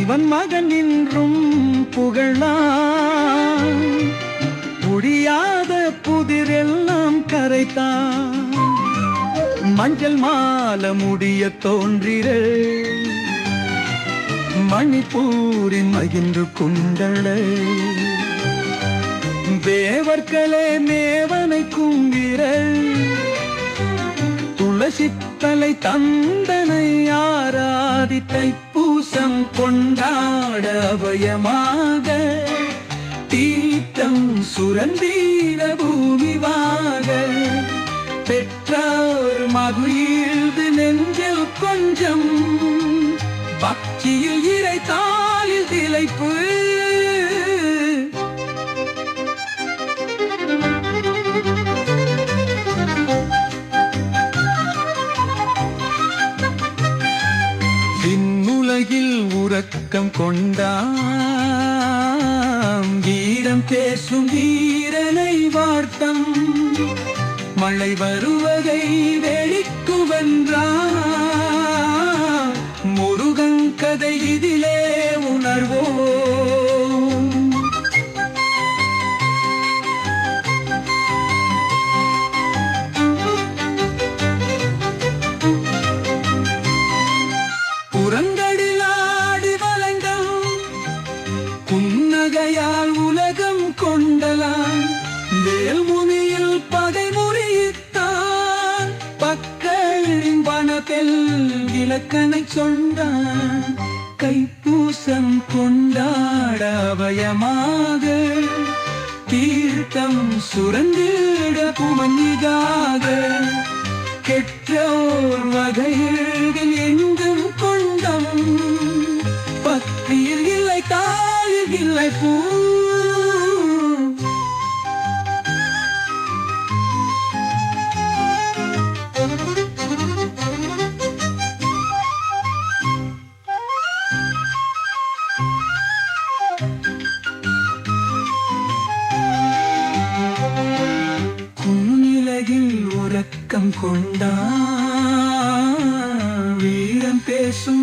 சிவன் மகன் என்றும் புகழான், முடியாத புதிரெல்லாம் கரைத்தான். மஞ்சள் மால முடிய தோன்றிர மணிப்பூரின் மகிழ்ந்து குண்டள தேவர்களே மேவனை கும்பிர துளசி தலை தந்தனை ஆராதி தைப்பூசம் கொண்டாட அபயமாக தீர்த்தம் சுரந்தீர பூமிவாக பெற்றார் மகிழ்ந்து நெஞ்சில் கொஞ்சம் பக்தியில் இறை தாளில் திளைப்பு. விண்ணுலகில் உறக்கம் கொண்டாம் வீரம் பேசும் வீரனை வார்த்தம் மழை வருவதை வெடிக்கு வென்றான் முருகன் கதை இதிலே உணர்வோம். புறங்கடில் ஆடி வளைந்தம் புன்னகையால் உலகம் கொண்டலான் வேல்முனியில் பகை முறியிட்டான் பக்களின் வனத்தில் இலக்கணை சொன்னான் கைப்பூசம் கொண்டாட அபயமாக தீர்த்தம் சுரந்திட புமன்னிதாக கெற்றோர் வகையில் எங்கும் கொண்டம் பக்தியில் இல்லை தாயில் இல்லை பூ. உறக்கம் கொண்டா வீரம் பேசும்